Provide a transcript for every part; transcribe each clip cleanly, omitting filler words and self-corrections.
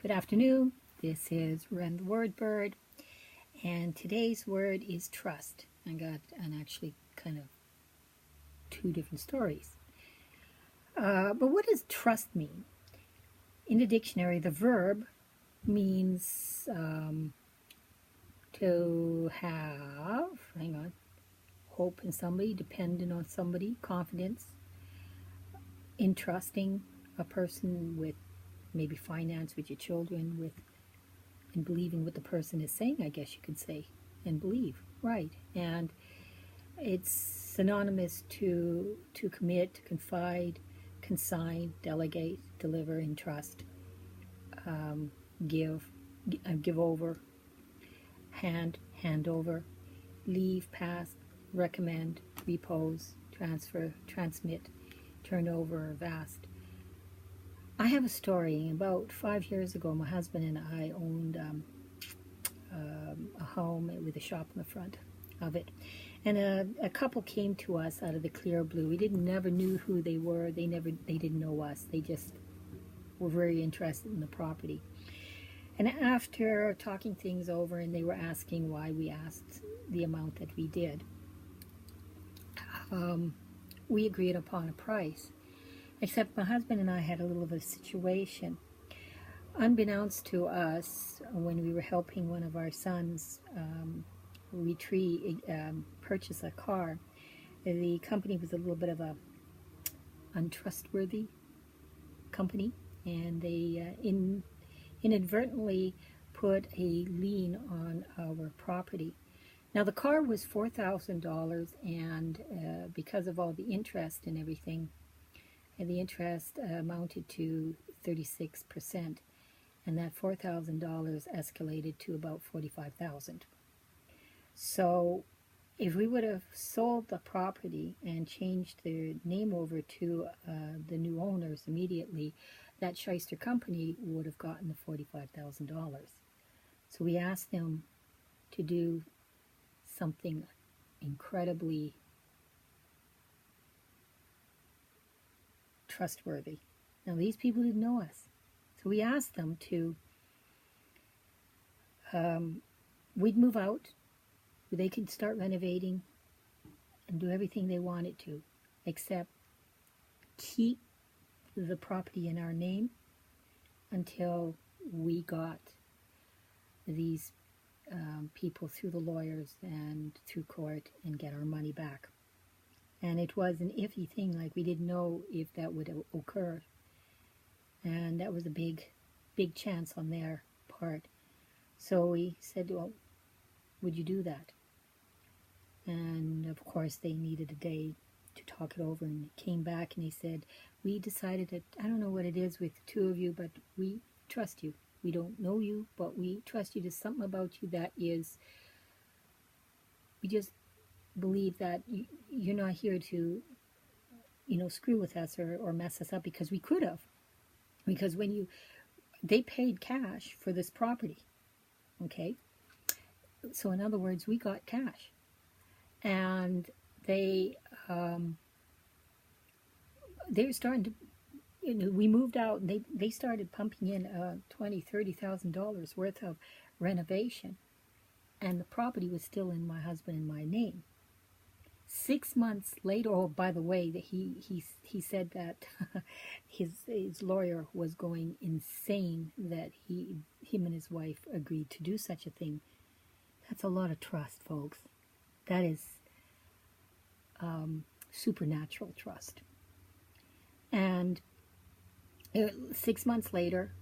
Good afternoon. This is Ren the Word Bird, and today's word is trust. I got actually kind of two different stories. But what does trust mean? In the dictionary, the verb means to have, hope in somebody, dependent on somebody, confidence, entrusting a person with maybe finance, with your children, and believing what the person is saying, I guess you could say, and believe, right? And it's synonymous to commit, confide, consign, delegate, deliver, entrust, give over, hand over, leave, pass, recommend, repose, transfer, transmit, turn over, vast. I have a story. About 5 years ago, my husband and I owned a home with a shop in the front of it. And a couple came to us out of the clear blue. We never knew who they were. They didn't know us. They just were very interested in the property. And after talking things over, and they were asking why we asked the amount that we did, we agreed upon a price. Except my husband and I had a little of a situation. Unbeknownst to us, when we were helping one of our sons purchase a car, the company was a little bit of a untrustworthy company, and they inadvertently put a lien on our property. Now the car was $4,000, and because of all the interest and everything, and the interest amounted to 36%, and that $4,000 escalated to about $45,000. So if we would have sold the property and changed the name over to the new owners immediately, that shyster company would have gotten the $45,000. So we asked them to do something incredibly trustworthy. Now these people didn't know us, so we asked them to we'd move out, they could start renovating and do everything they wanted to, except keep the property in our name until we got these people through the lawyers and through court and get our money back. And it was an iffy thing, like we didn't know if that would occur. And that was a big chance on their part. So we said, well, would you do that? And of course they needed a day to talk it over, and it came back and they said, we decided that, I don't know what it is with the two of you, but we trust you. We don't know you, but we trust you. There's something about you that is, we just believe that you're not here to, screw with us or mess us up, because we could have. Because they paid cash for this property, okay? So in other words, we got cash. And they were starting to, we moved out, and they started pumping in $20,000-$30,000 worth of renovation. And the property was still in my husband and my name. 6 months later, oh, by the way, that he said that his lawyer was going insane that him and his wife agreed to do such a thing. That's a lot of trust, folks. That is supernatural trust. And 6 months later,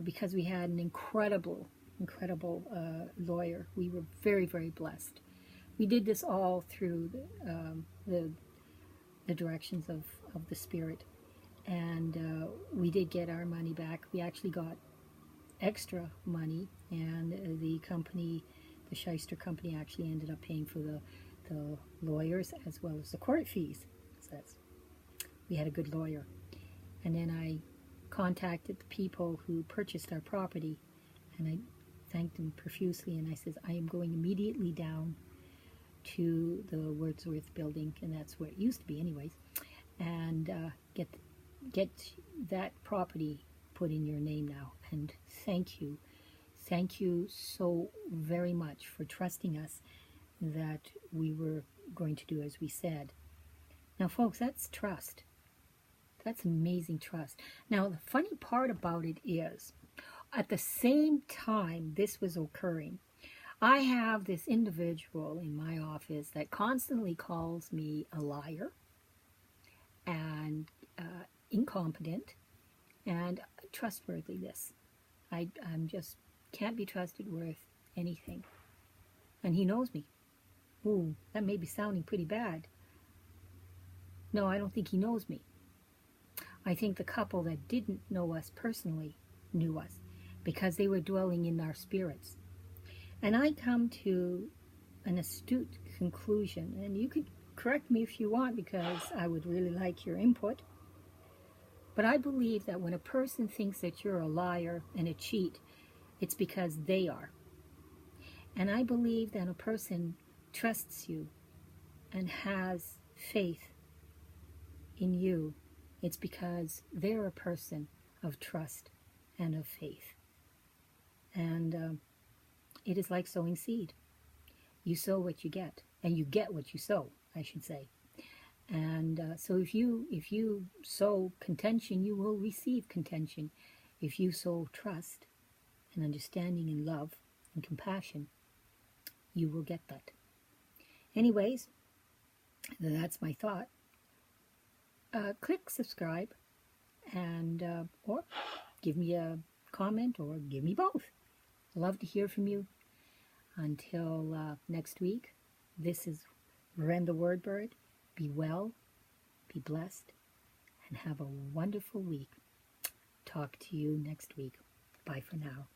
because we had an incredible lawyer, we were very, very blessed. We did this all through the directions of the Spirit, and we did get our money back. We actually got extra money, and the company, the shyster company, actually ended up paying for the lawyers as well as the court fees. So we had a good lawyer. And then I contacted the people who purchased our property, and I thanked them profusely, and I said, I am going immediately down to the Wordsworth building, and that's where it used to be anyways, and get that property put in your name now. And thank you. Thank you so very much for trusting us that we were going to do as we said. Now, folks, that's trust. That's amazing trust. Now, the funny part about it is, at the same time this was occurring, I have this individual in my office that constantly calls me a liar and incompetent and trustworthiness. I'm just can't be trusted with anything. And he knows me. Ooh, that may be sounding pretty bad. No, I don't think he knows me. I think the couple that didn't know us personally knew us because they were dwelling in our spirits. And I come to an astute conclusion, and you could correct me if you want because I would really like your input. But I believe that when a person thinks that you're a liar and a cheat, it's because they are. And I believe that a person trusts you and has faith in you, it's because they're a person of trust and of faith. And it is like sowing seed. You sow what you get, and you get what you sow, I should say. And so if you sow contention, you will receive contention. If you sow trust and understanding and love and compassion, you will get that. Anyways, that's my thought. Click subscribe and or give me a comment or give me both. I love to hear from you. Until next week, this is Ren the Word Bird. Be well, be blessed, and have a wonderful week. Talk to you next week. Bye for now.